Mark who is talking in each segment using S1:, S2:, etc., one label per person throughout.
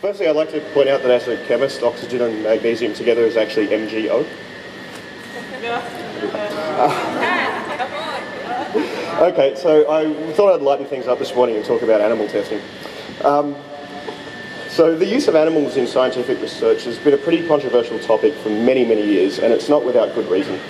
S1: Firstly, I'd like to point out that as a chemist, oxygen and magnesium together is actually MgO. Okay, so I thought I'd lighten things up this morning and talk about animal testing. So the use of animals in scientific research has been a pretty controversial topic for many, many years, and it's not without good reason.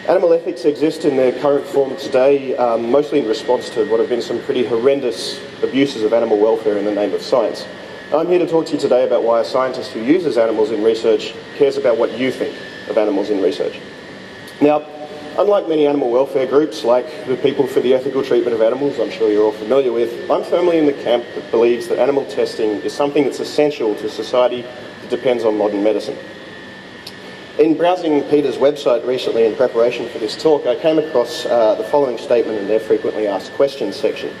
S1: Animal ethics exist in their current form today, mostly in response to what have been some pretty horrendous abuses of animal welfare in the name of science. I'm here to talk to you today about why a scientist who uses animals in research cares about what you think of animals in research. Now, unlike many animal welfare groups, like the People for the Ethical Treatment of Animals, I'm sure you're all familiar with, I'm firmly in the camp that believes that animal testing is something that's essential to society that depends on modern medicine. In browsing Peter's website recently in preparation for this talk, I came across the following statement in their frequently asked questions section.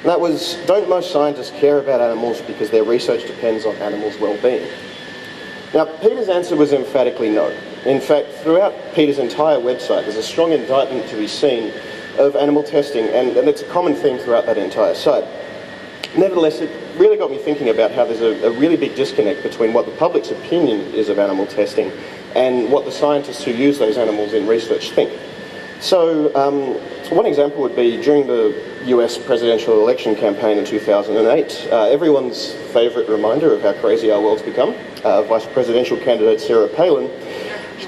S1: And that was, don't most scientists care about animals because their research depends on animals' well-being? Now, Peter's answer was emphatically no. In fact, throughout Peter's entire website, there's a strong indictment to be seen of animal testing, and it's a common theme throughout that entire site. Nevertheless, it really got me thinking about how there's a really big disconnect between what the public's opinion is of animal testing and what the scientists who use those animals in research think. So, one example would be during the US presidential election campaign in 2008, everyone's favourite reminder of how crazy our world's become, Vice Presidential candidate Sarah Palin,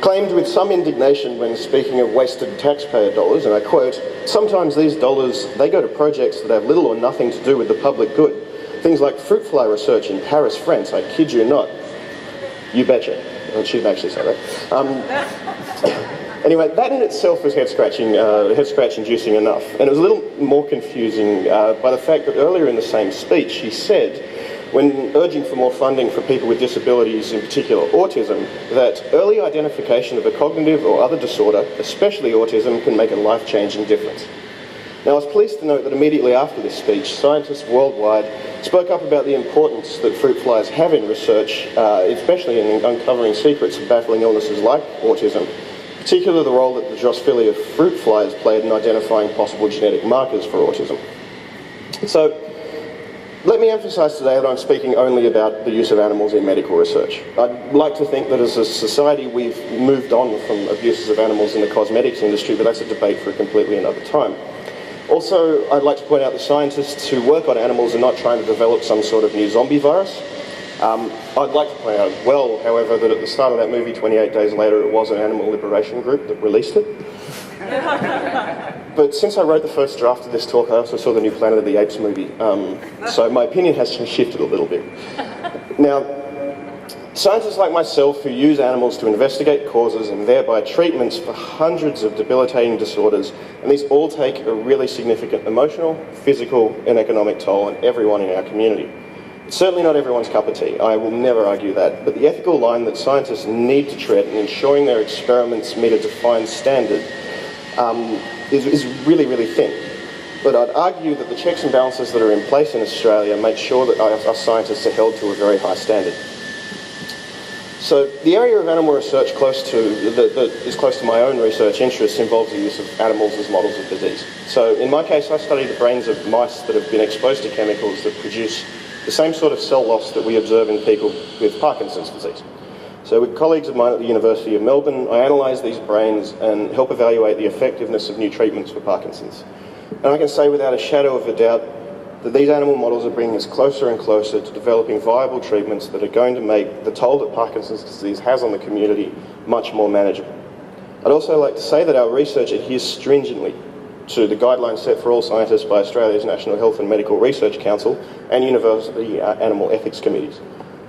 S1: claimed with some indignation when speaking of wasted taxpayer dollars, and I quote, "Sometimes these dollars, they go to projects that have little or nothing to do with the public good. Things like fruit fly research in Paris, France, I kid you not." You betcha. She didn't actually say that. Anyway, that in itself was head-scratch inducing enough. And it was a little more confusing by the fact that earlier in the same speech she said, when urging for more funding for people with disabilities, in particular autism, that early identification of a cognitive or other disorder, especially autism, can make a life-changing difference. Now, I was pleased to note that immediately after this speech, scientists worldwide spoke up about the importance that fruit flies have in research, especially in uncovering secrets of baffling illnesses like autism, particularly the role that the Drosophila fruit flies played in identifying possible genetic markers for autism. So, let me emphasise today that I'm speaking only about the use of animals in medical research. I'd like to think that as a society we've moved on from abuses of animals in the cosmetics industry, but that's a debate for completely another time. Also, I'd like to point out that scientists who work on animals are not trying to develop some sort of new zombie virus. I'd like to point out as well, however, that at the start of that movie, 28 Days Later, it was an animal liberation group that released it. But since I wrote the first draft of this talk, I also saw the new Planet of the Apes movie, so my opinion has shifted a little bit. Now, scientists like myself who use animals to investigate causes and thereby treatments for hundreds of debilitating disorders, and these all take a really significant emotional, physical, and economic toll on everyone in our community. It's certainly not everyone's cup of tea, I will never argue that, but the ethical line that scientists need to tread in ensuring their experiments meet a defined standard is really, really thin. But I'd argue that the checks and balances that are in place in Australia make sure that our scientists are held to a very high standard. So the area of animal research that is close to my own research interests involves the use of animals as models of disease. So in my case, I study the brains of mice that have been exposed to chemicals that produce the same sort of cell loss that we observe in people with Parkinson's disease. So with colleagues of mine at the University of Melbourne, I analyse these brains and help evaluate the effectiveness of new treatments for Parkinson's. And I can say without a shadow of a doubt that these animal models are bringing us closer and closer to developing viable treatments that are going to make the toll that Parkinson's disease has on the community much more manageable. I'd also like to say that our research adheres stringently to the guidelines set for all scientists by Australia's National Health and Medical Research Council and university animal ethics committees.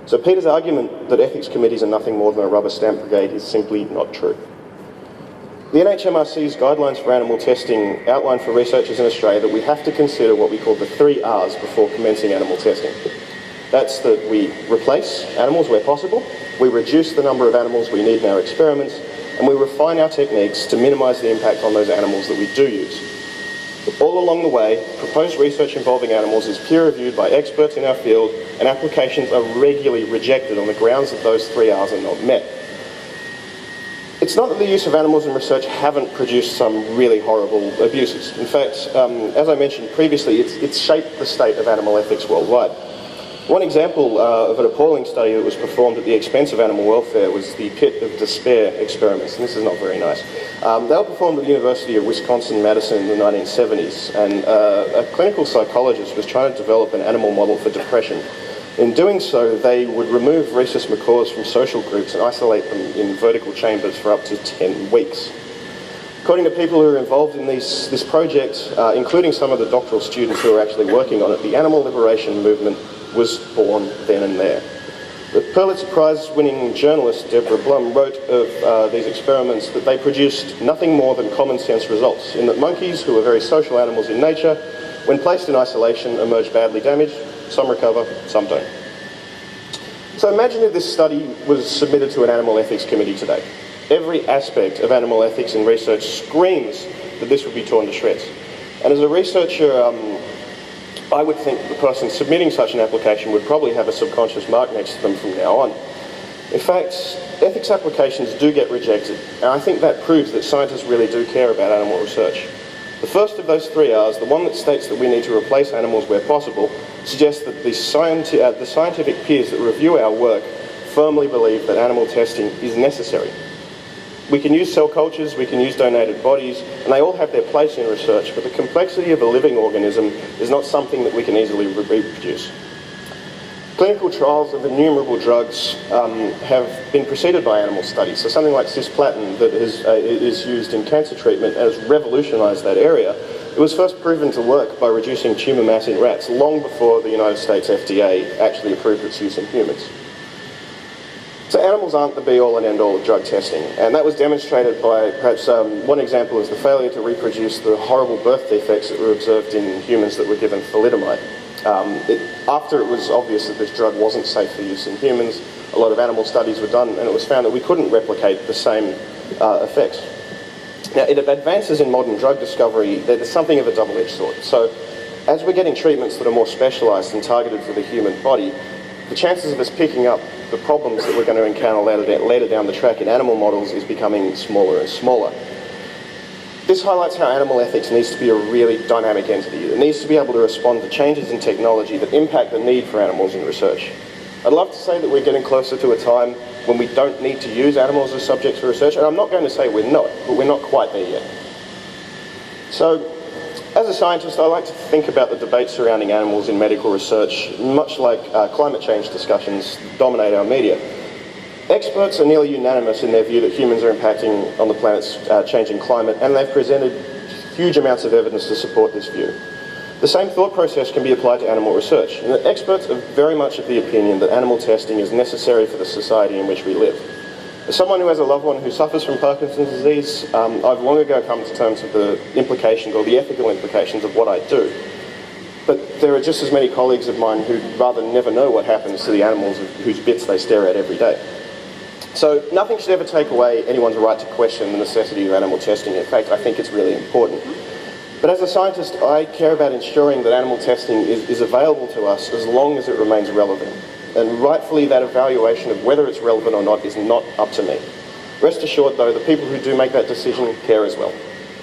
S1: So Peter's argument that ethics committees are nothing more than a rubber stamp brigade is simply not true. The Nhmrc's guidelines for animal testing outline for researchers in Australia that we have to consider what we call the 3 R's before commencing animal testing. That's that we replace animals where possible, we reduce the number of animals we need in our experiments, and we refine our techniques to minimise the impact on those animals that we do use. All along the way, proposed research involving animals is peer-reviewed by experts in our field, and applications are regularly rejected on the grounds that those 3 R's are not met. It's not that the use of animals in research haven't produced some really horrible abuses. In fact, as I mentioned previously, it's shaped the state of animal ethics worldwide. One example of an appalling study that was performed at the expense of animal welfare was the Pit of Despair experiments, and this is not very nice. They were performed at the University of Wisconsin-Madison in the 1970s, and a clinical psychologist was trying to develop an animal model for depression. In doing so, they would remove rhesus macaws from social groups and isolate them in vertical chambers for up to 10 weeks. According to people who are involved in this project, including some of the doctoral students who are actually working on it, the animal liberation movement was born then and there. The Pulitzer Prize-winning journalist Deborah Blum wrote of these experiments that they produced nothing more than common sense results, in that monkeys, who are very social animals in nature, when placed in isolation, emerge badly damaged. Some recover, some don't. So imagine if this study was submitted to an animal ethics committee today. Every aspect of animal ethics and research screams that this would be torn to shreds. And as a researcher, I would think that the person submitting such an application would probably have a subconscious mark next to them from now on. In fact, ethics applications do get rejected, and I think that proves that scientists really do care about animal research. The first of those three R's, the one that states that we need to replace animals where possible, suggests that the scientific peers that review our work firmly believe that animal testing is necessary. We can use cell cultures, we can use donated bodies, and they all have their place in research, but the complexity of a living organism is not something that we can easily reproduce. Clinical trials of innumerable drugs have been preceded by animal studies. So something like cisplatin that is used in cancer treatment has revolutionised that area. It was first proven to work by reducing tumour mass in rats long before the United States FDA actually approved its use in humans. So animals aren't the be-all and end-all of drug testing, and that was demonstrated by perhaps one example is the failure to reproduce the horrible birth defects that were observed in humans that were given thalidomide. After it was obvious that this drug wasn't safe for use in humans, a lot of animal studies were done, and it was found that we couldn't replicate the same effects. Now, in advances in modern drug discovery, there's something of a double-edged sword. So, as we're getting treatments that are more specialised and targeted for the human body, the chances of us picking up the problems that we're going to encounter later down the track in animal models is becoming smaller and smaller. This highlights how animal ethics needs to be a really dynamic entity. It needs to be able to respond to changes in technology that impact the need for animals in research. I'd love to say that we're getting closer to a time when we don't need to use animals as subjects for research, and I'm not going to say we're not, but we're not quite there yet. So, as a scientist, I like to think about the debate surrounding animals in medical research, much like climate change discussions dominate our media. Experts are nearly unanimous in their view that humans are impacting on the planet's changing climate, and they've presented huge amounts of evidence to support this view. The same thought process can be applied to animal research, and that experts are very much of the opinion that animal testing is necessary for the society in which we live. As someone who has a loved one who suffers from Parkinson's disease, I've long ago come to terms with the implications or the ethical implications of what I do. But there are just as many colleagues of mine who'd rather never know what happens to the animals whose bits they stare at every day. So nothing should ever take away anyone's right to question the necessity of animal testing. In fact, I think it's really important. But as a scientist, I care about ensuring that animal testing is available to us as long as it remains relevant. And rightfully, that evaluation of whether it's relevant or not is not up to me. Rest assured, though, the people who do make that decision care as well.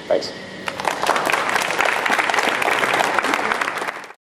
S1: Thanks.